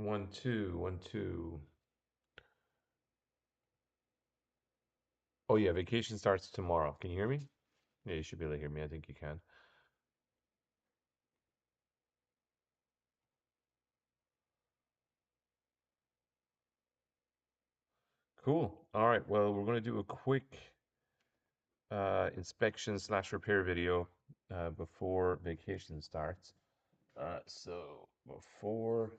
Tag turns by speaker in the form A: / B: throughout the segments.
A: 1, 2, 1, 2. Oh yeah, vacation starts tomorrow. Can you hear me? Yeah, you should be able to hear me. I think you can. Cool. All right. Well, we're going to do a quick inspection slash repair video before vacation starts. So before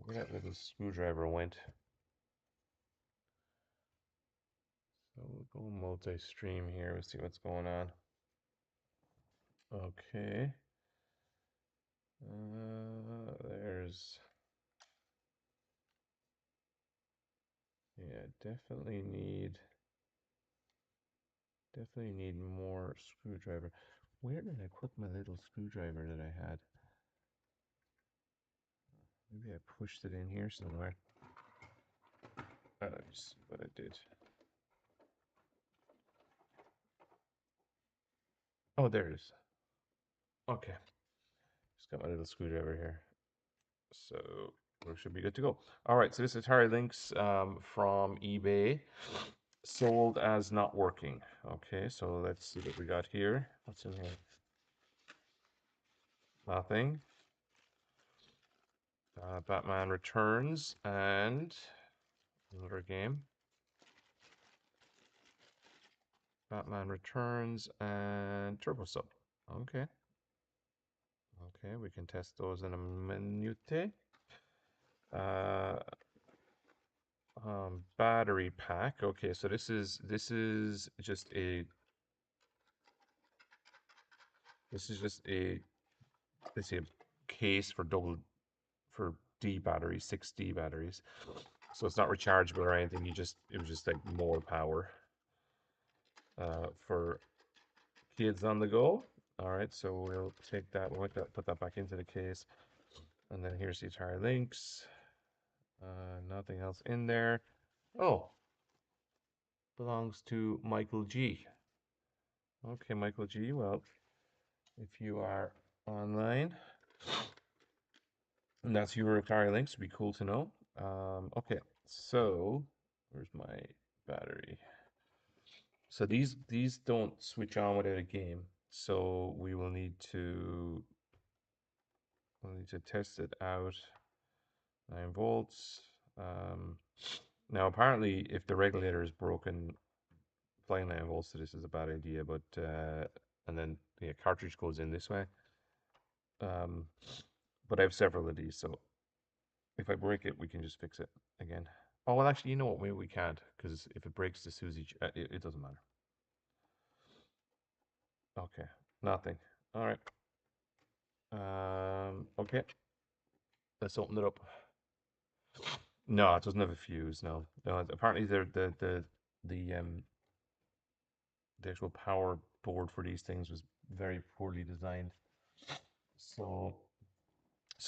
A: where that little screwdriver went, so we'll go multi-stream here. We'll see what's going on. Okay. There's yeah, definitely need more screwdriver. Where did I put my little screwdriver that I had? Maybe I pushed it in here somewhere. Let me see what I did. Oh, there it is. Okay. Just got my little screwdriver here. So we should be good to go. All right, so this Atari Lynx from eBay, sold as not working. Okay, so let's see what we got here. What's in here? Nothing. Batman Returns and another game. Batman Returns and Turbo Sub. Okay. Okay, we can test those in a minute. Uh, battery pack. Okay, so this is just a let's say a case for D batteries, 6D batteries. So it's not rechargeable or anything. It was just like more power for kids on the go. All right, so we'll take that. We'll put that back into the case, and then here's the Atari Lynx. Nothing else in there. Oh, belongs to Michael G. Okay, Michael G. Well, if you are online, and that's your Atari Lynx, would be cool to know. Okay, so where's my battery? So these don't switch on without a game. So we'll need to test it out. 9 volts. Um, Now apparently, if the regulator is broken, applying 9 volts to this is a bad idea. But and then the cartridge goes in this way. Um, but I have several of these, so if I break it, we can just fix it again. Oh well, actually, you know what? Maybe we can't because if it breaks the Susie, it doesn't matter. Okay, nothing. All right. Okay. Let's open it up. No, it doesn't have a fuse. No, no. Apparently, the the actual power board for these things was very poorly designed. So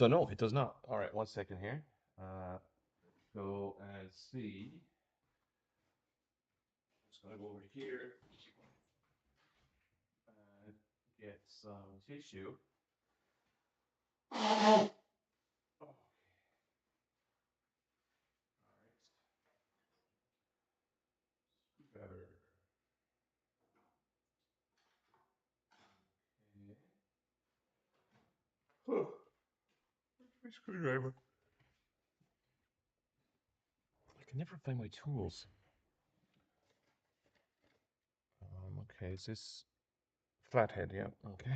A: no, it does not. All right, 1 second here. Uh, go and see. Just gonna go over here and get some tissue. Oh, all right. Better. Okay. My screwdriver. I can never find my tools. Okay, is this flathead? Yeah. Okay.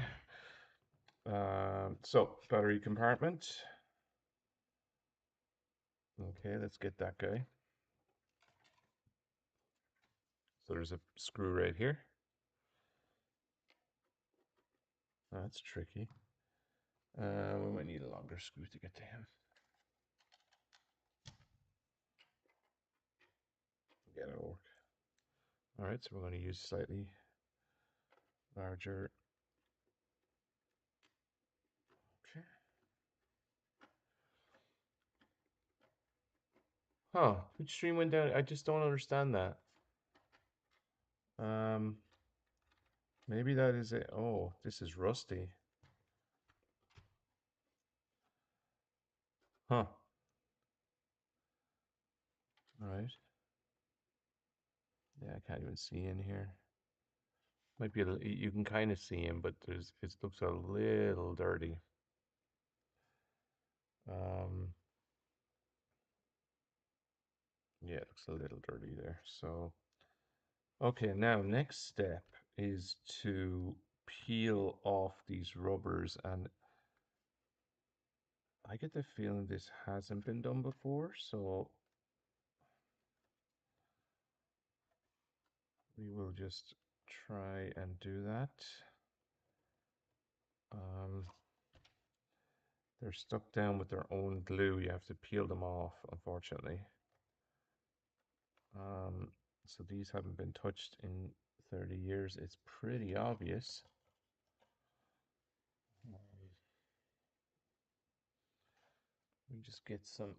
A: So battery compartment. Okay, let's get that guy. So there's a screw right here. That's tricky. We might need a longer screw to get to him. Yeah, it'll work. All right, so we're going to use slightly larger. Okay. Huh? Which stream went down? I just don't understand that. Um, Maybe that is it. Oh, this is rusty. Huh. All right. Yeah, I can't even see in here. Might be a little, you can kind of see him, but there's it looks a little dirty. Um, yeah, it looks a little dirty there. So, okay, now next step is to peel off these rubbers, and I get the feeling this hasn't been done before, so we will just try and do that. Um, they're stuck down with their own glue. You have to peel them off, unfortunately. Um, so these haven't been touched in 30 years. It's pretty obvious. We just get some.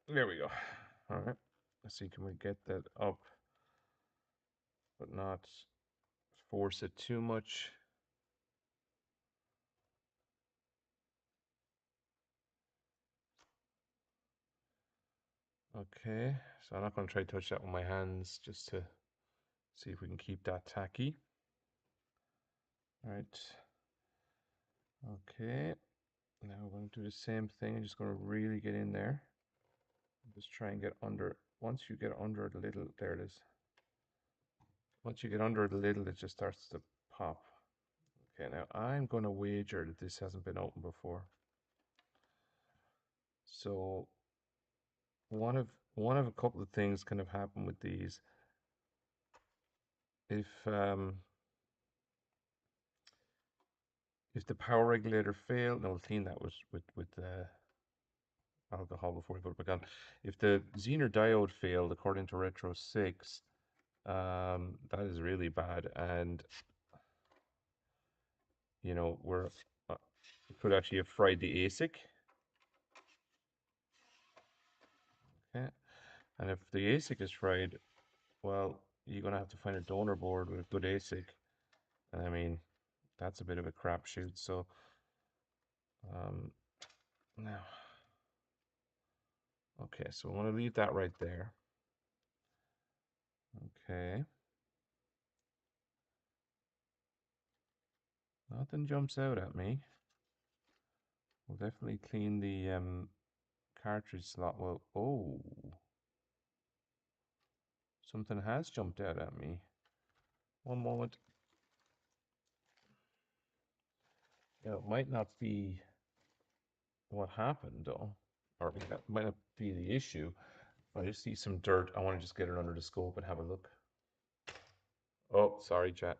A: Okay, there we go. All right. Let's see, can we get that up, but not force it too much? Okay, so I'm not going to try to touch that with my hands just to see if we can keep that tacky. All right. Okay. Now we're going to do the same thing. I'm just going to really get in there. Just try and get under. Once you get under it a little, there it is. Once you get under it a little, it just starts to pop. Okay, now I'm going to wager that this hasn't been opened before. So one of a couple of things kind of happen with these. If the power regulator failed, no, we'll clean that with alcohol before we put it back on. If the Zener diode failed, according to Retro 6, that is really bad, and you know it could actually have fried the ASIC. Okay, and if the ASIC is fried, well, you're gonna have to find a donor board with a good ASIC, and I mean that's a bit of a crapshoot. So um, now, okay, so I want to leave that right there. Okay, nothing jumps out at me. We'll definitely clean the cartridge slot. Well, oh, something has jumped out at me. One moment. Yeah, it might not be what happened though, or that might not be the issue. I just see some dirt. I want to just get it under the scope and have a look. Oh, sorry, chat.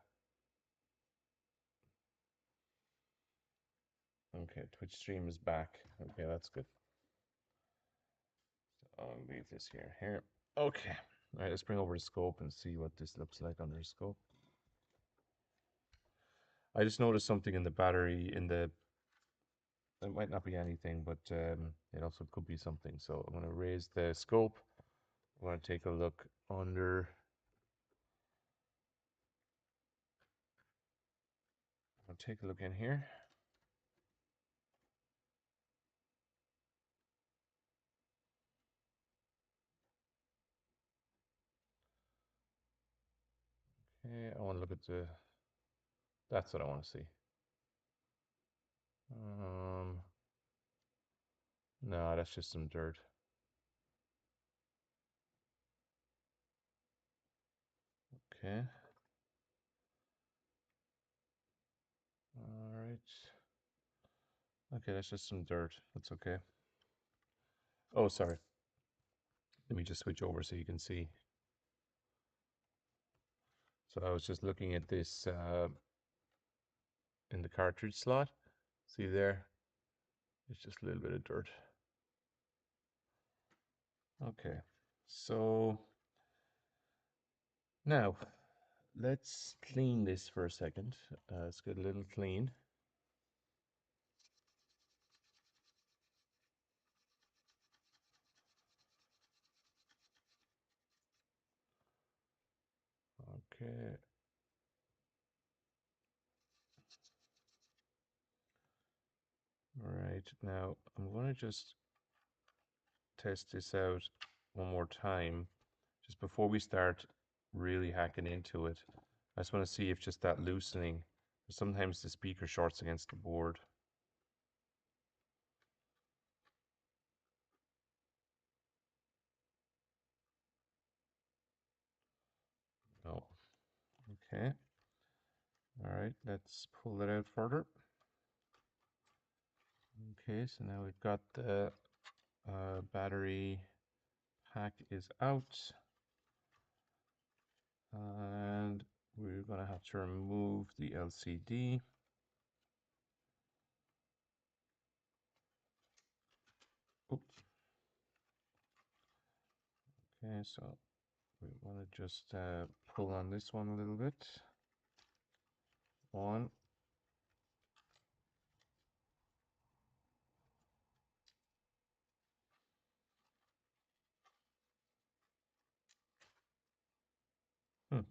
A: Okay, Twitch stream is back. Okay, that's good. So I'll leave this here. Here. Okay. All right, let's bring over the scope and see what this looks like under the scope. I just noticed something in the battery in the it might not be anything, but it also could be something. So I'm going to raise the scope. I'm going to take a look under. I'll take a look in here. Okay, I want to look at the. That's what I want to see. No, that's just some dirt. Okay. All right. Okay, that's just some dirt. That's okay. Oh, sorry. Let me just switch over so you can see. So I was just looking at this in the cartridge slot. See there? It's just a little bit of dirt. Okay. So now let's clean this for a second. Let's get a little clean. Okay. All right. Now I'm going to just test this out one more time, just before we start really hacking into it. I just want to see if just that loosening, sometimes the speaker shorts against the board. No. Okay. All right, let's pull that out further. Okay, so now we've got the battery pack is out, and we're gonna have to remove the LCD. Oops. Okay, so we want to just pull on this one a little bit. One. Hmm.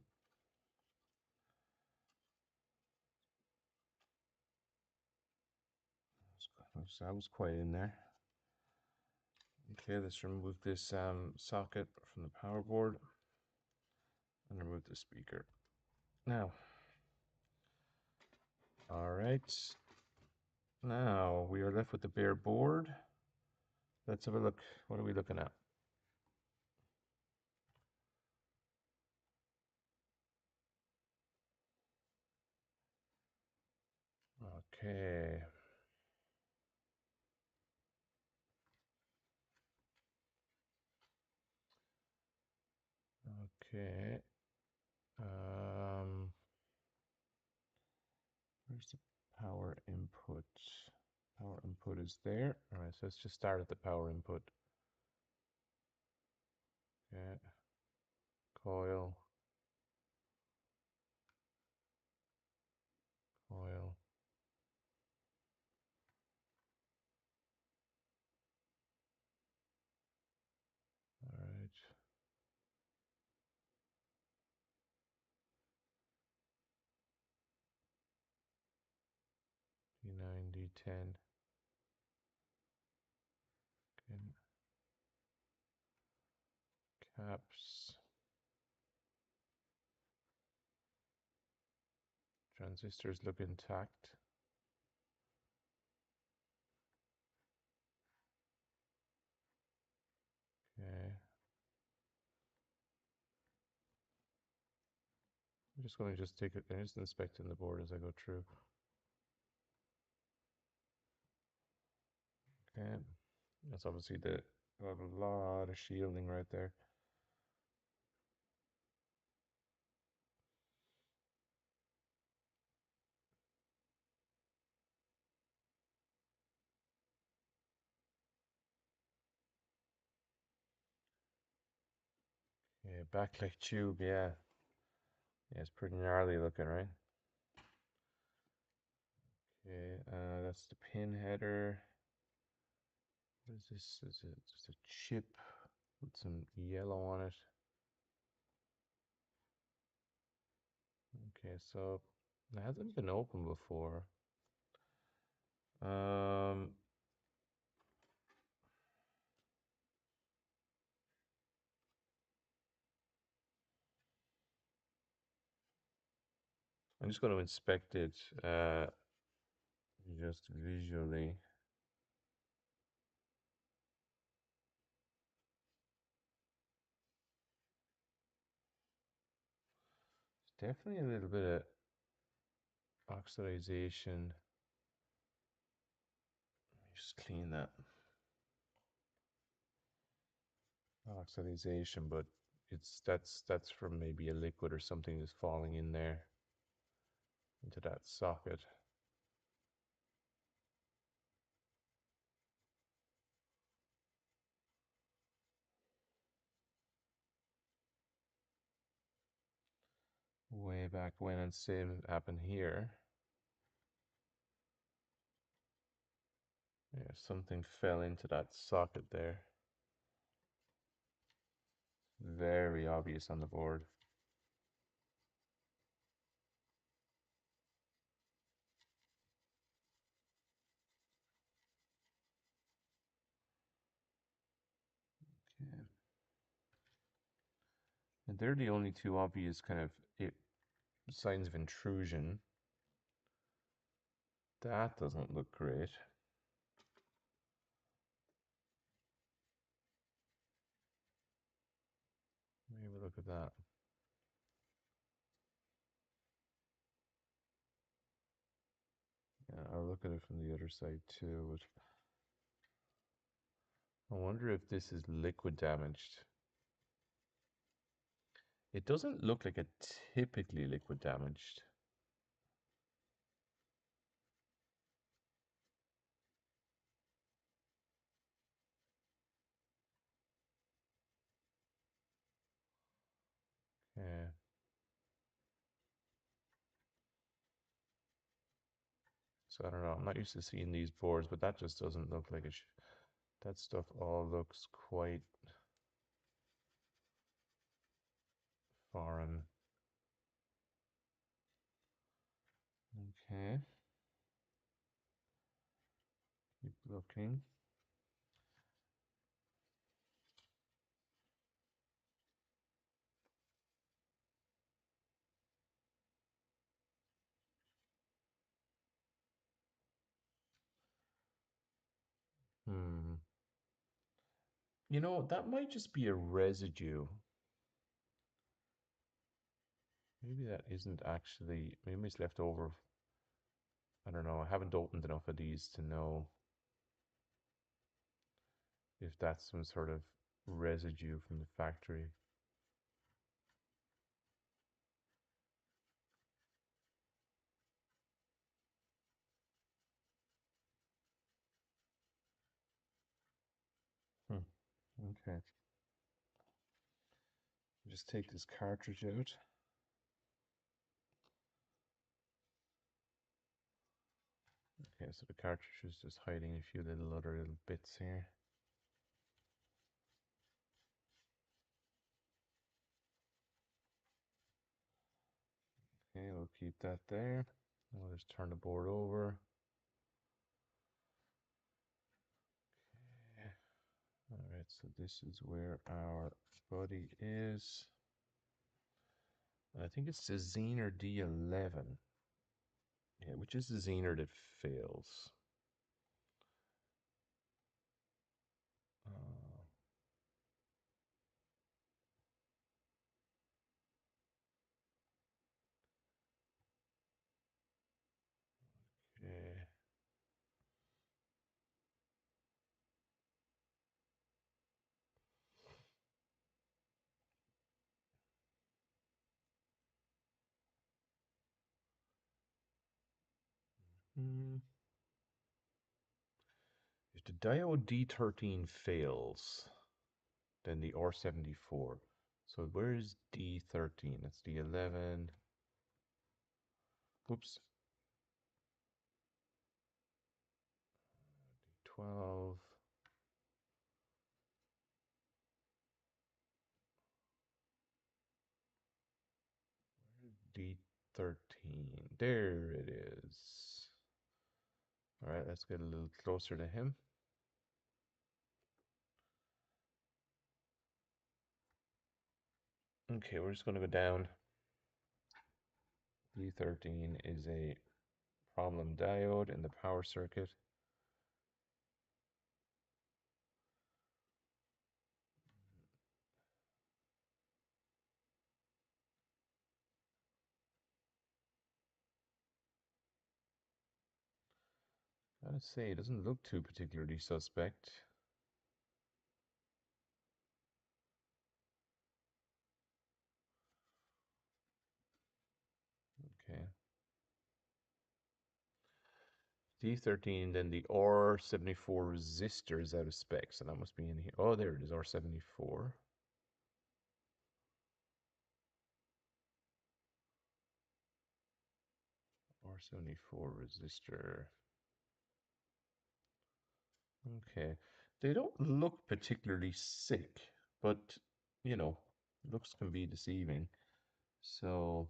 A: That was quite in there. Okay, let's remove this socket from the power board and remove the speaker. Now, all right. Now we are left with the bare board. Let's have a look. What are we looking at? Okay. Okay. Where's the power input? Power input is there. All right, so let's just start at the power input. Okay. Coil. Coil. All right. D9, D10. Okay. Caps. Transistors look intact. Okay. I'm just going to take it. I'm just inspecting the board as I go through. Okay. That's obviously a lot of shielding right there. Yeah, backlight tube, yeah. Yeah, it's pretty gnarly looking, right? Okay, that's the pin header. What is this? Is it just a chip with some yellow on it? Okay, so it hasn't been opened before. Um, I'm just going to inspect it just visually. It's definitely a little bit of oxidization. Let me just clean that. Oxidization, but that's from maybe a liquid or something that's falling in there into that socket. back when, and same happened here. Yeah, something fell into that socket there. Very obvious on the board. Okay. And they're the only two obvious kind of signs of intrusion. That doesn't look great. Maybe look at that. Yeah, I'll look at it from the other side too. But I wonder if this is liquid damaged. It doesn't look like a typically liquid damaged. Yeah. So I don't know. I'm not used to seeing these boards, but that just doesn't look like it. That stuff all looks quite foreign. Okay. Keep looking. Hmm. You know, that might just be a residue. Maybe that isn't actually, maybe it's left over. I don't know. I haven't opened enough of these to know if that's some sort of residue from the factory. Hmm. Okay. Just take this cartridge out. Okay, so the cartridge is just hiding a few other little bits here. Okay, we'll keep that there. We'll just turn the board over. Okay. All right, so this is where our buddy is. I think it's the Zener D11. Yeah, which is the Zener that fails. Uh, okay. Hmm. If the diode D13 fails, then the R74. So where's D13? That's D11. Oops. D12. D13. There it is. All right, let's get a little closer to him. Okay, we're just going to go down. D13 is a problem diode in the power circuit. I'd say it doesn't look too particularly suspect. Okay. D13, then the R74 resistor is out of spec, so that must be in here. Oh, there it is, R74. R74 resistor. Okay. They don't look particularly sick, but you know, looks can be deceiving. So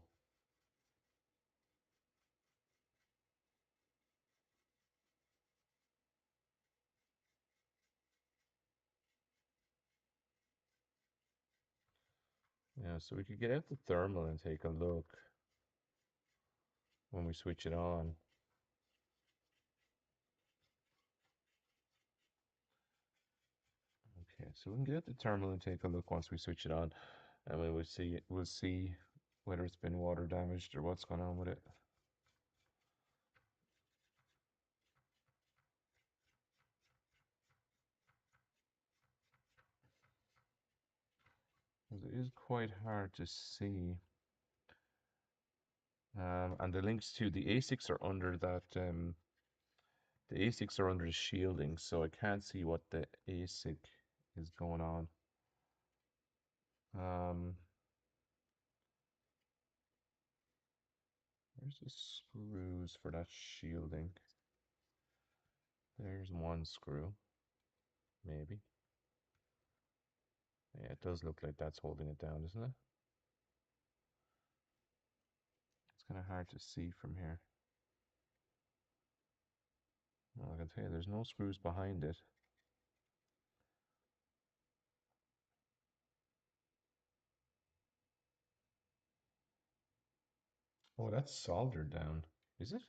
A: yeah, so we could get out the thermal and take a look when we switch it on. Okay, so we can get out the thermal and take a look once we switch it on, and we'll see whether it's been water damaged or what's going on with it. 'Cause it is quite hard to see. And the links to the ASICs are under that. The ASICs are under the shielding, so I can't see what the ASIC is going on. Um, Where's the screws for that shielding? There's one screw, maybe. Yeah, it does look like that's holding it down, isn't it? It's kind of hard to see from here. Well, I can tell you there's no screws behind it. Oh, that's soldered down. Is it?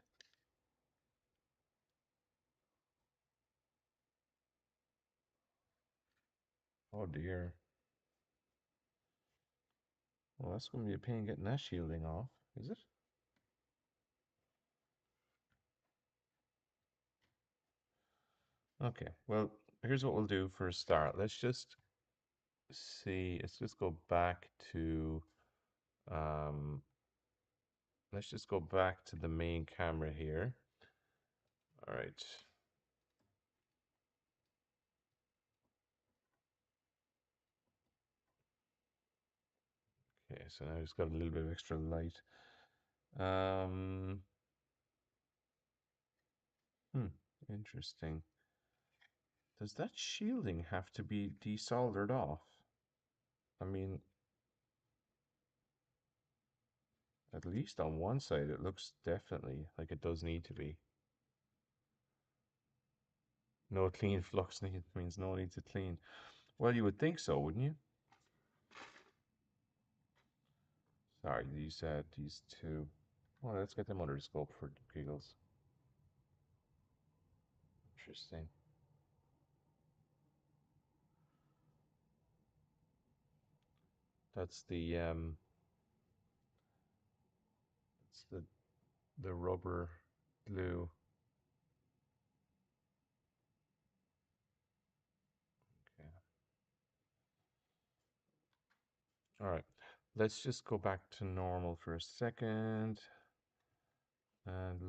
A: Oh dear. Well, that's going to be a pain getting that shielding off, is it? Okay, well, here's what we'll do for a start. Let's just go back to, um, let's just go back to the main camera here. All right. Okay, so now it's got a little bit of extra light. Um, Interesting. Does that shielding have to be desoldered off? I mean, at least on one side, it looks definitely like it does need to be. No clean flux means no need to clean. Well, you would think so, wouldn't you? Sorry, these two. Well, let's get them under the scope for giggles. Interesting. That's it's the rubber glue. Okay. All right. Let's just go back to normal for a second. And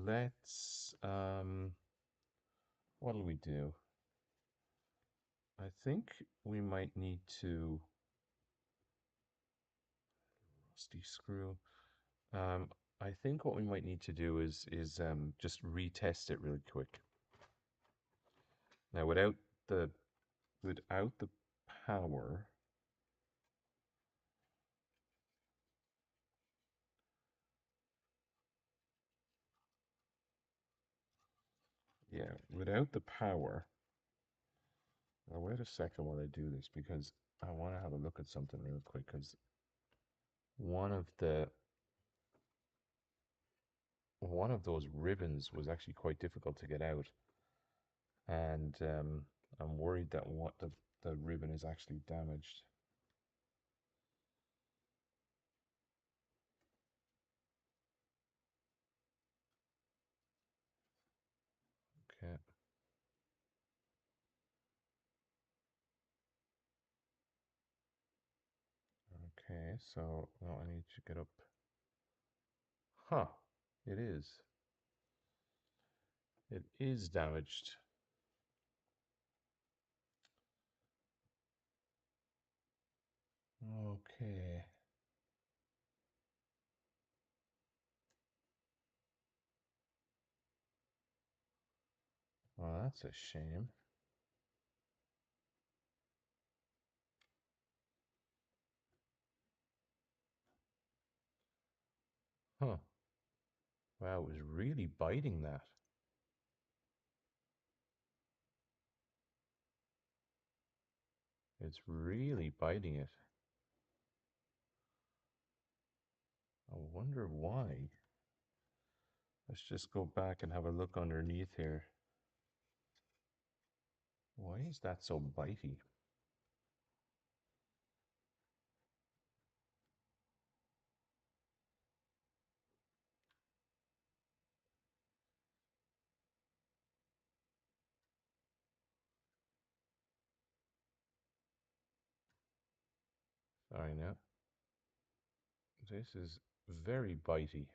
A: what'll we do? I think we might need to rusty screw. Um, I think what we might need to do is just retest it really quick. Now without the power, yeah, without the power. Now wait a second while I do this because I want to have a look at something real quick because one of the one of those ribbons was actually quite difficult to get out, and I'm worried that what the ribbon is actually damaged. Okay. Okay, so now I need to get up. Huh, it is. It is damaged. Okay. that's a shame. Huh. Wow, it was really biting that. It's really biting it. I wonder why. Let's just go back and have a look underneath here. Why is that so bitey? Sorry now. This is very bitey.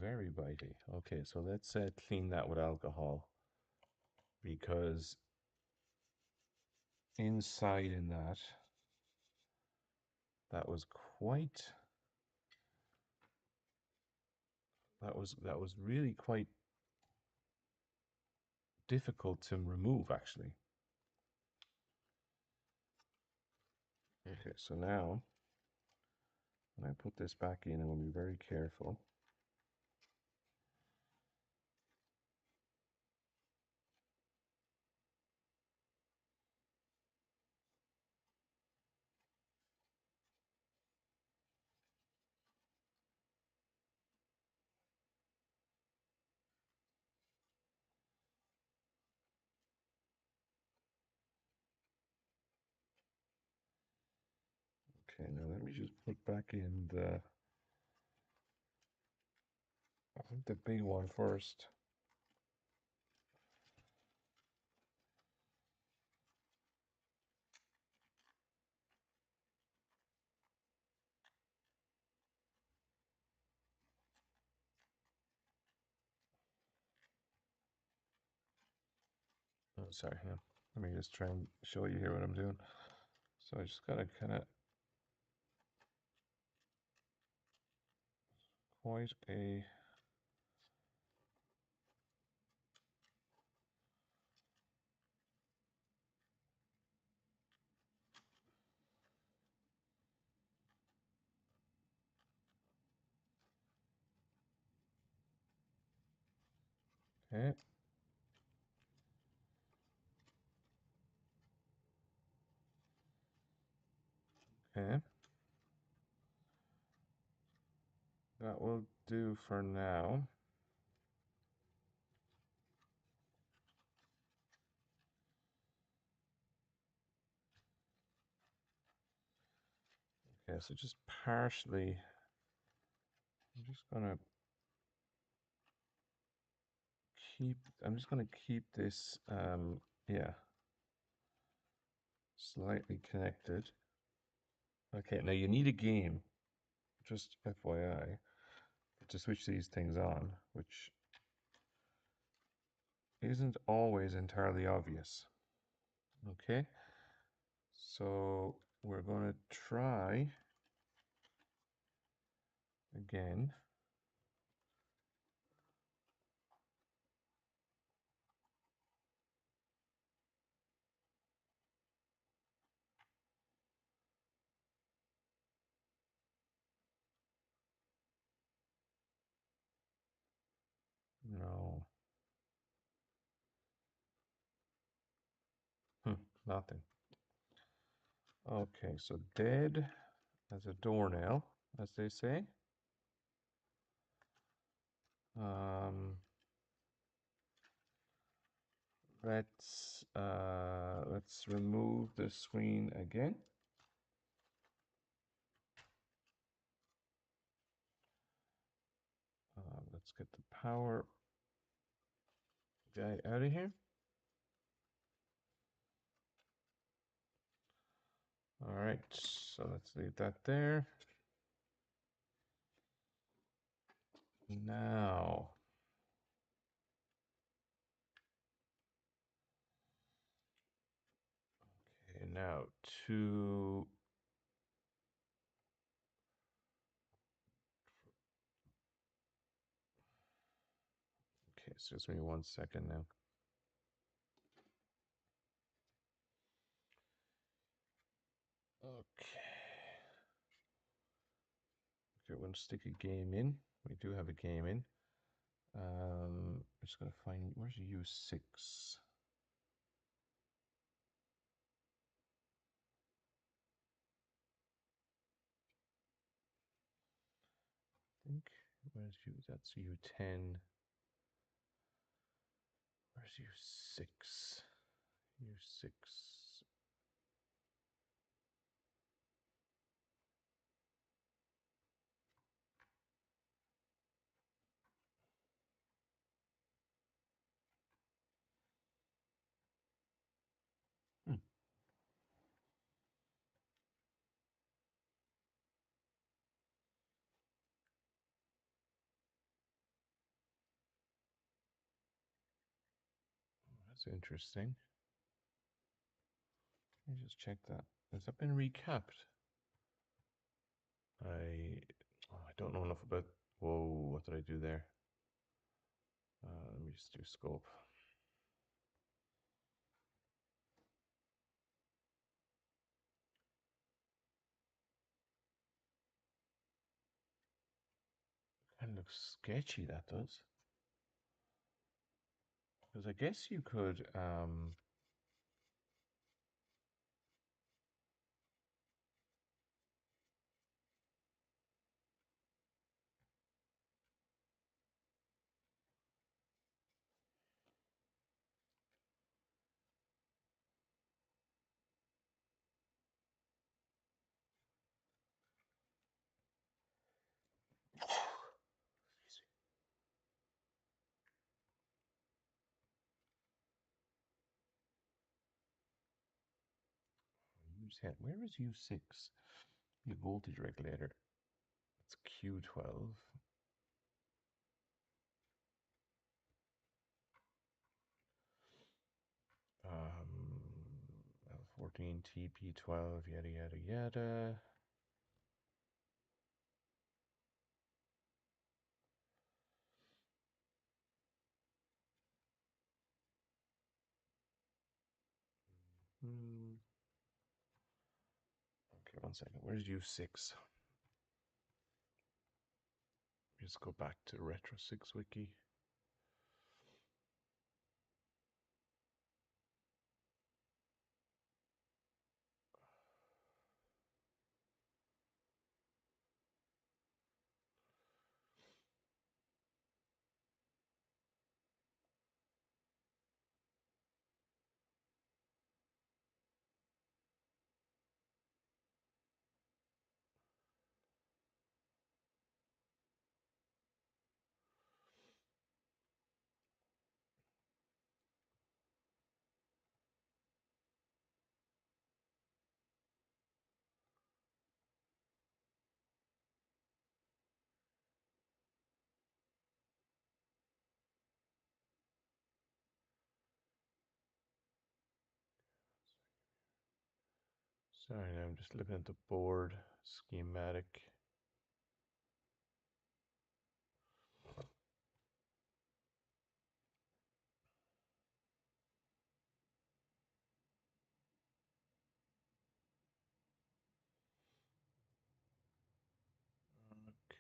A: Very bitey. Okay, so let's clean that with alcohol because inside in that was quite that was really quite difficult to remove actually. Okay, so now when I put this back in, I'm going to be very careful. Okay, now let me just put back in I think the big one first. Oh, sorry, no. Let me just try and show you here what I'm doing. So I just gotta kind of quite a okay, okay. That will do for now. Okay, so just partially, I'm just gonna keep this, yeah, slightly connected. Okay, now you need a game, just FYI, to switch these things on, which isn't always entirely obvious. Okay, so we're gonna try again. No, nothing. Okay, so dead as a doornail, as they say. Um, let's remove the screen again. Let's get the power guy out of here. All right, so let's leave that there. Now, okay, now to just me 1 second now. Okay. Okay, we're going to stick a game in. We do have a game in. I'm just going to find, where's U6? I think, where's U, that's U10. Where's U6? U6. Hmm. That's interesting. Let me just check that. Has that been recapped? I don't know enough about. Whoa, what did I do there? Let me just do scope. Kind of looks sketchy, that does. Because I guess you could. Where is U6? The voltage regulator. It's Q12. L14, TP12, yada yada yada. Okay, 1 second. Where's U6? Just go back to Retro 6 Wiki. Sorry, I'm just looking at the board schematic.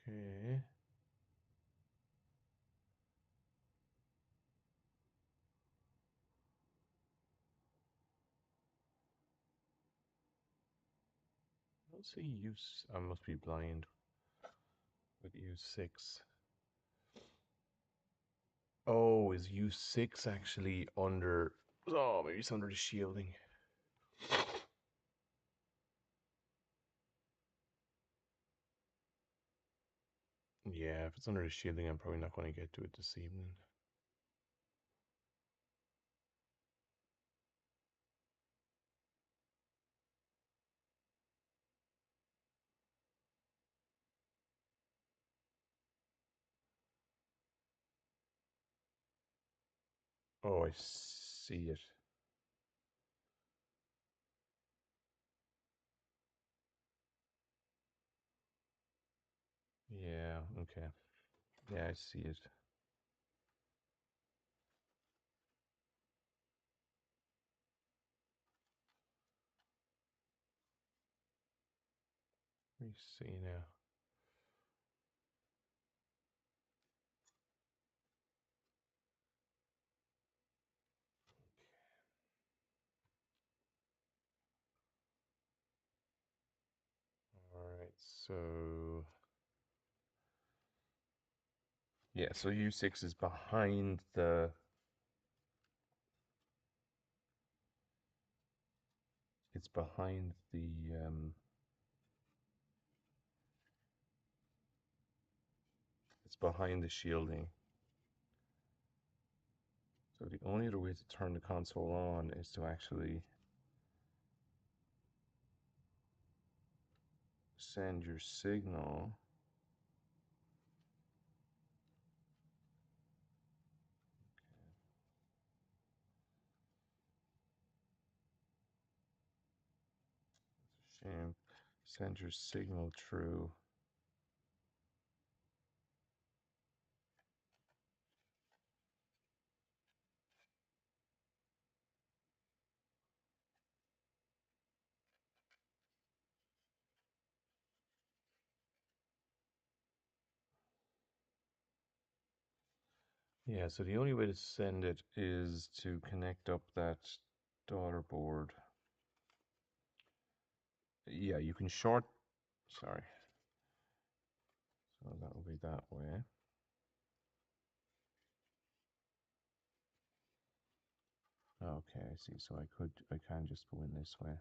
A: Okay. I don't see use. I must be blind with U6. Oh, is U6 actually under? Oh, maybe it's under the shielding. Yeah, if it's under the shielding, I'm probably not going to get to it this evening. Oh, I see it. Yeah, okay. Yeah, I see it. Let me see now. All right, so yeah, so U6 is behind the it's behind the it's behind the shielding. So the only other way to turn the console on is to actually send your signal. It's a shame. Send your signal through. Yeah, so the only way to send it is to connect up that daughter board. Yeah, you can short, sorry. So that will be that way. Okay, I see. So I can just go in this way.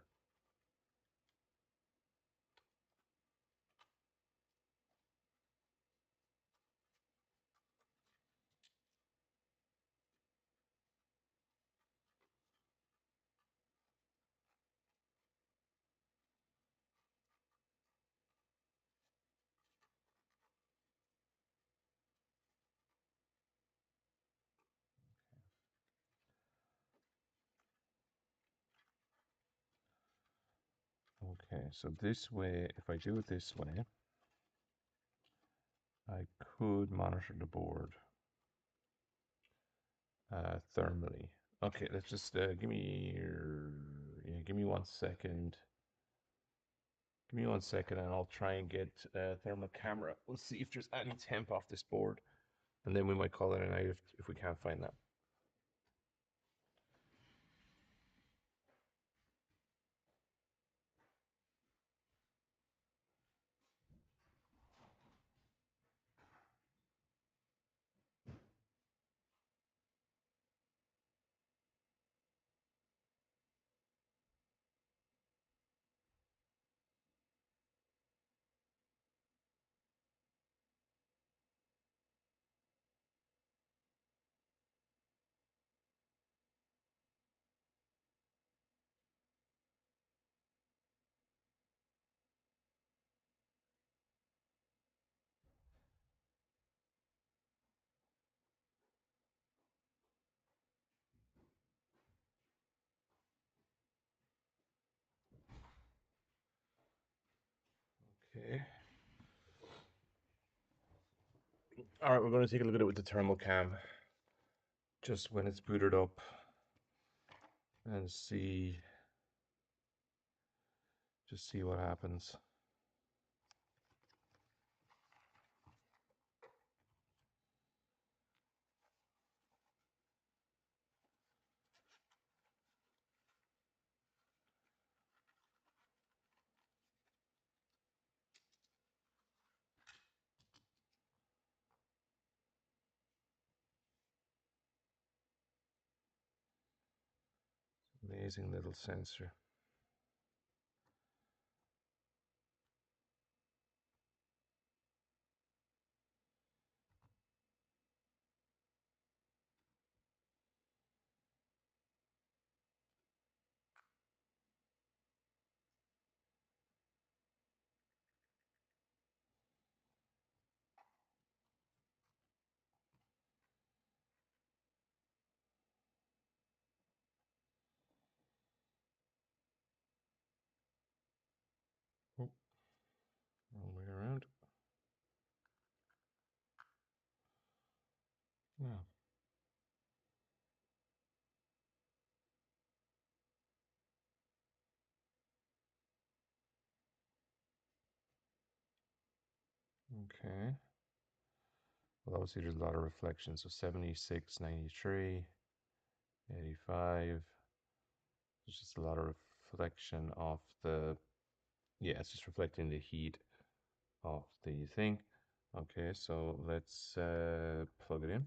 A: Okay, so this way, if I do it this way, I could monitor the board thermally. Okay, let's just give me 1 second. Give me 1 second, and I'll try and get a thermal camera. We'll see if there's any temp off this board, and then we might call it a night if we can't find that. Okay. All right, we're going to take a look at it with the thermal cam, just when it's booted up, and see what happens. Amazing little sensor. Oh, wrong way around. No. Okay. Well, obviously there's a lot of reflection. So 76, 93, 85. There's just a lot of reflection of the, yeah, it's just reflecting the heat of the thing. Okay, so let's plug it in.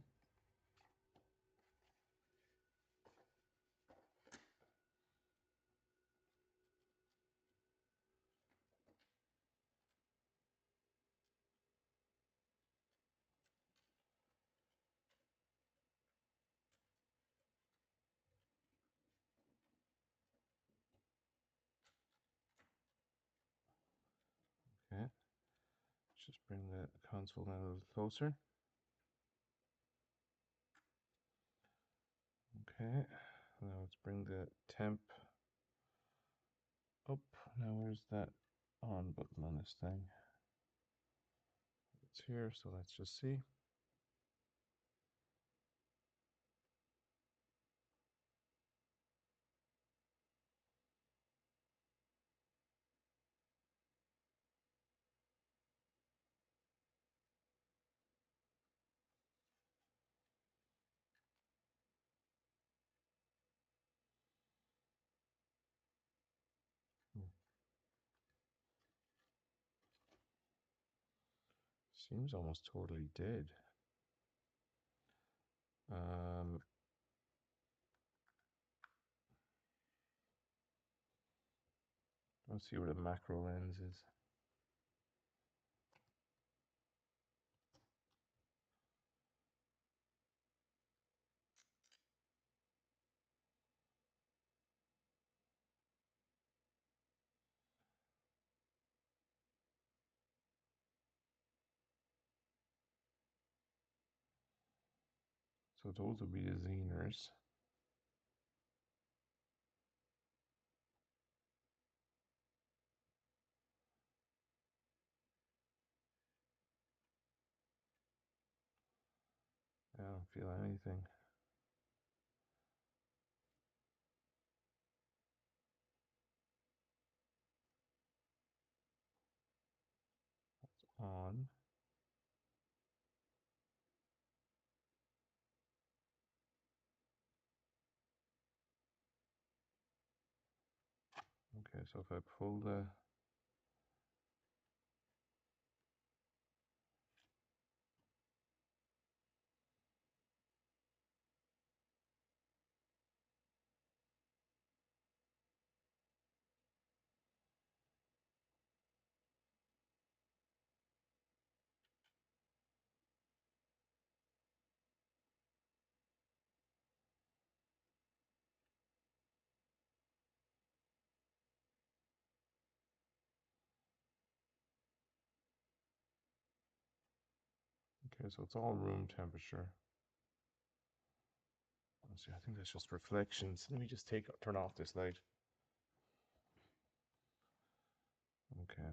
A: Okay, just bring the console down a little closer. Okay, now let's bring the temp up. Now where's that on button on this thing? It's here, so let's just see. Hmm. Seems almost totally dead. Um, let's see where the macro lens is. So those would be the Zeners. I don't feel anything. On. Okay, so if I pull the, okay, so it's all room temperature. Let's see, I think that's just reflections. Let me just turn off this light. Okay,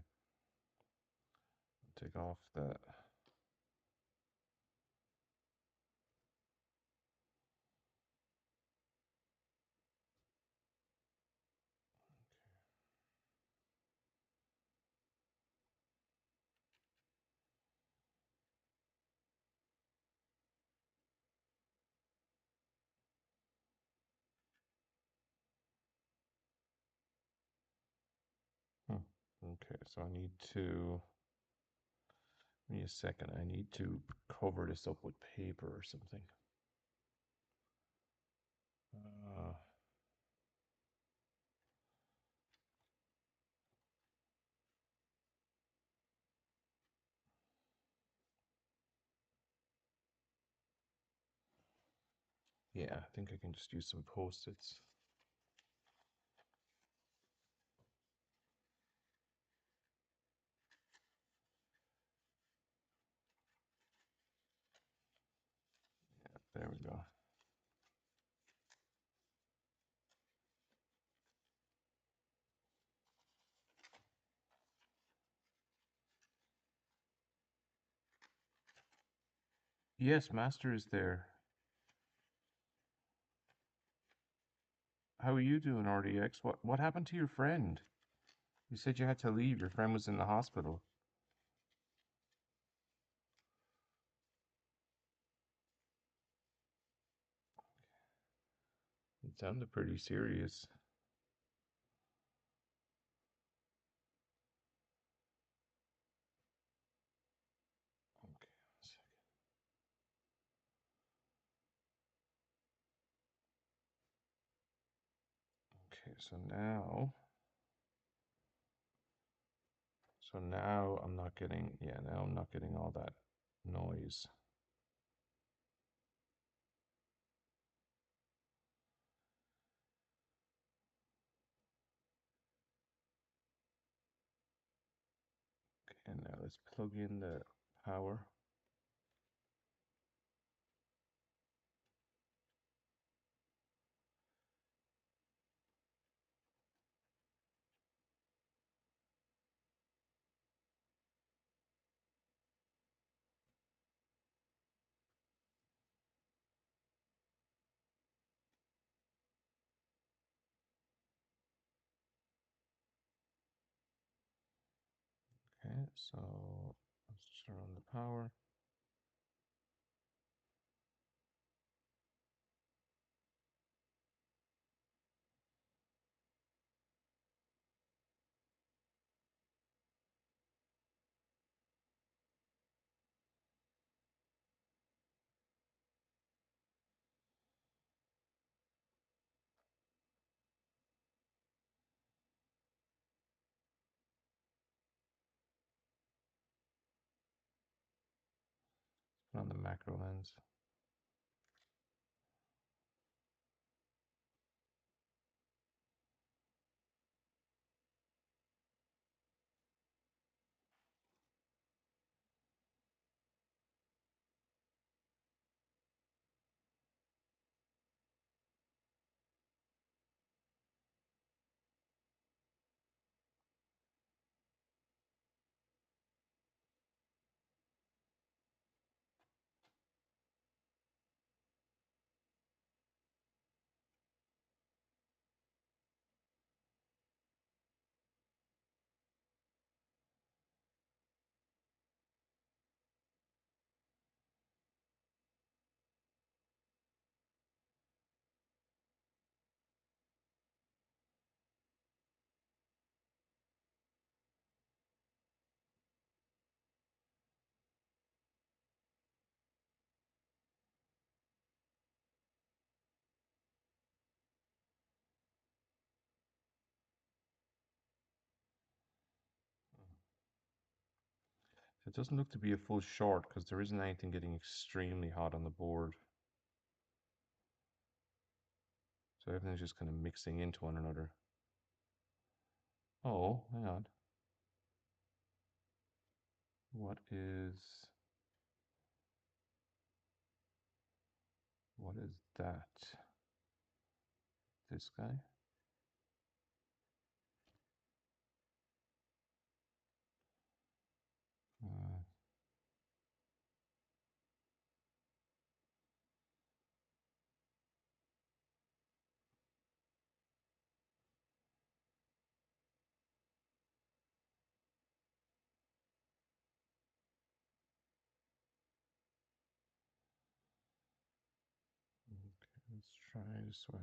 A: take off that. Hmm. Okay, so I need to, give me a second. I need to cover this up with paper or something. Uh, yeah, I think I can just use some Post-its. There we go. Yes, Master is there. How are you doing, RDX? What happened to your friend? You said you had to leave. Your friend was in the hospital. It sounded pretty serious. Okay, okay, so now I'm not getting, yeah, now I'm not getting all that noise. Okay, now let's plug in the power. Okay, so let's turn on the power. Put on the macro lens. It doesn't look to be a full short because there isn't anything getting extremely hot on the board. So everything's just kind of mixing into one another. Oh, hang on. What is that? This guy? Uh, okay, let's try this way.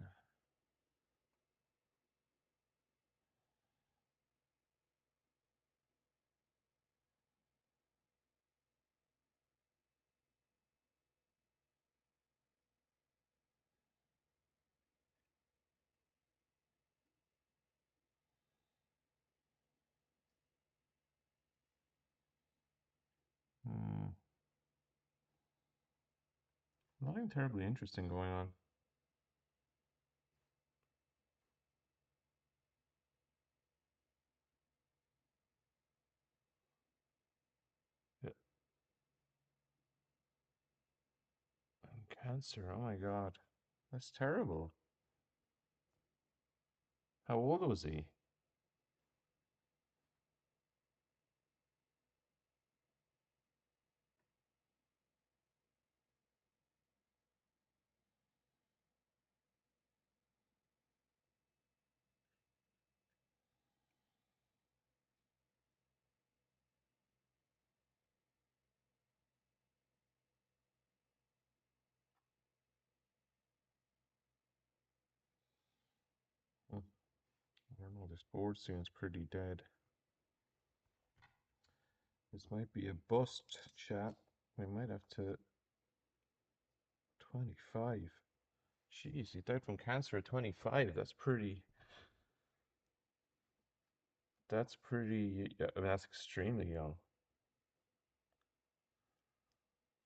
A: Hmm. Nothing terribly interesting going on. Yeah. And cancer, oh my God. That's terrible. How old was he? This board seems pretty dead. This might be a bust, chat. We might have to 25. Jeez, he died from cancer at 25. That's pretty, I mean, that's extremely young.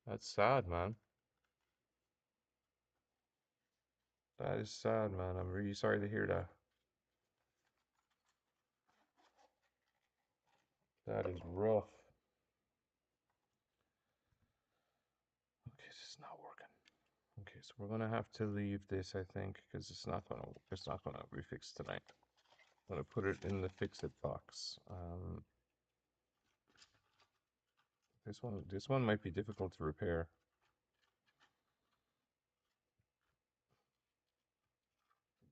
A: That's sad, man. That is sad, man. I'm really sorry to hear that. That is rough. Okay, this is not working. Okay, so we're gonna have to leave this, I think, because it's not gonna be fixed tonight. I'm gonna put it in the fix-it box. This one might be difficult to repair,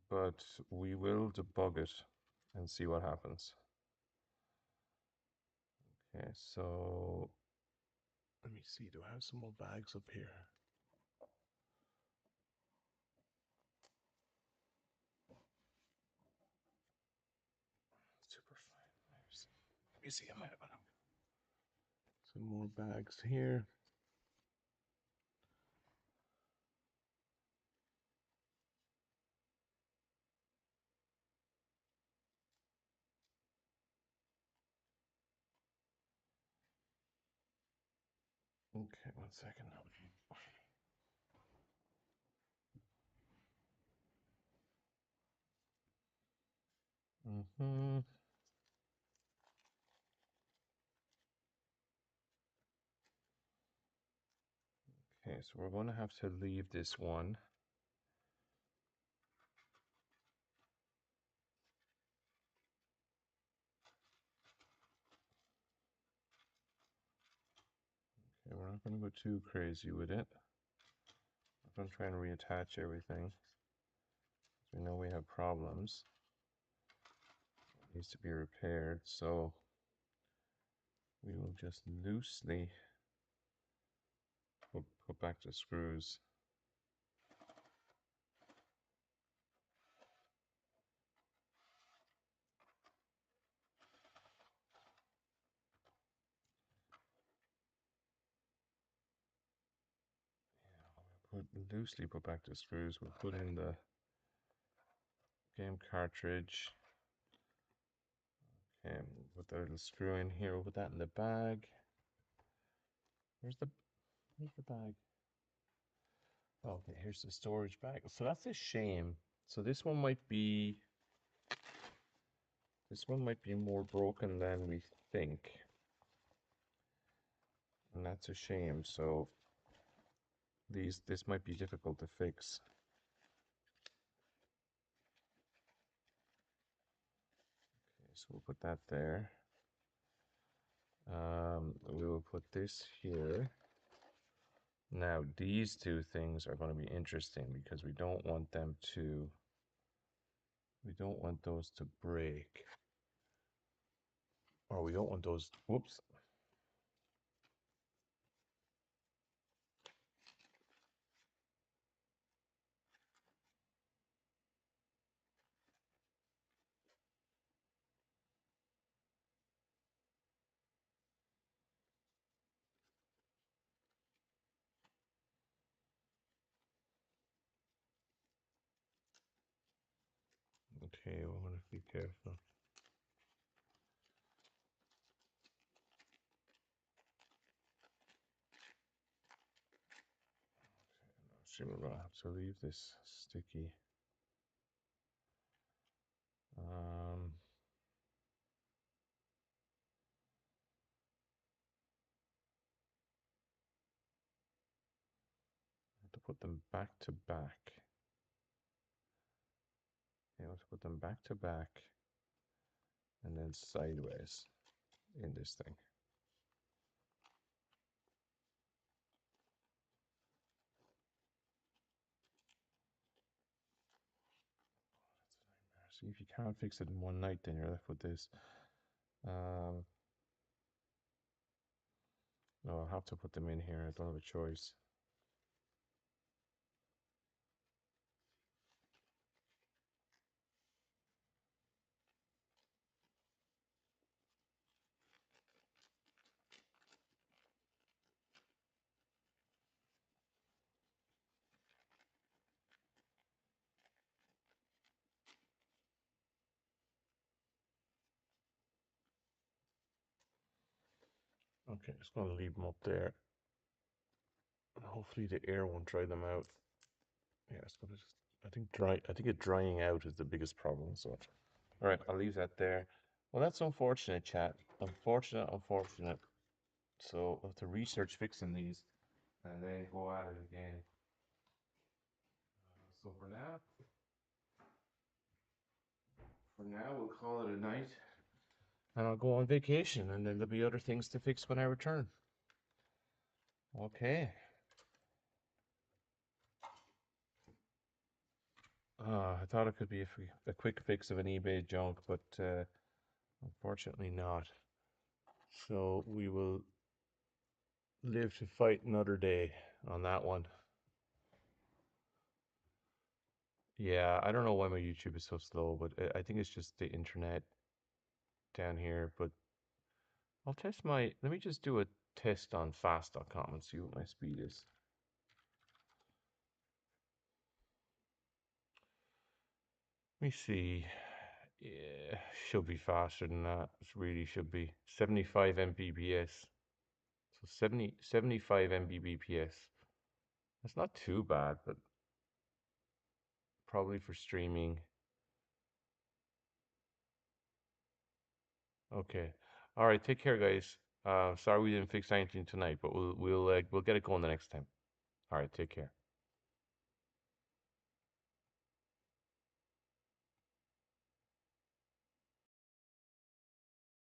A: but we will debug it and see what happens. Okay, so let me see. Do I have some more bags up here? Super fine. Let me see. I might have some more bags here. Okay, 1 second. Mm-hmm. Okay, so we're going to have to leave this one. Okay, we're not going to go too crazy with it. I'm going to try and reattach everything. We know we have problems. It needs to be repaired, so we will just loosely put back the screws. Loosely put back the screws. We'll put in the game cartridge. Okay, put the little screw in here. We'll put that in the bag. Where's the bag? Okay, here's the storage bag. So that's a shame. So this one might be more broken than we think. And that's a shame. So this might be difficult to fix. Okay, so we'll put that there. We will put this here. Now these two things are going to be interesting because we don't want those to break. Or we don't want those, whoops. Okay, we want to be careful. So we're going to have to leave this sticky. To put them back to back. Yeah, let's put them back to back and then sideways in this thing. See, if you can't fix it in one night, then you're left with this. No, I'll have to put them in here. I don't have a choice. Okay, just gonna leave them up there. And hopefully the air won't dry them out. Yeah, it's gonna just. I think it drying out is the biggest problem. So, all right, I'll leave that there. Well, that's unfortunate, chat. Unfortunate, unfortunate. So we'll have to research fixing these and then go at it again. So for now, we'll call it a night, and I'll go on vacation, and then there'll be other things to fix when I return. Okay. I thought it could be a quick fix of an eBay junk, but unfortunately not. So we will live to fight another day on that one. Yeah, I don't know why my YouTube is so slow, but I think it's just the internet down here. But I'll test let me just do a test on fast.com and see what my speed is. Let me see. Yeah, should be faster than that. It really should be 75 Mbps. So 75 Mbps. That's not too bad, but probably for streaming. Okay. All right. Take care, guys. Sorry we didn't fix anything tonight, but we'll get it going the next time. All right. Take care.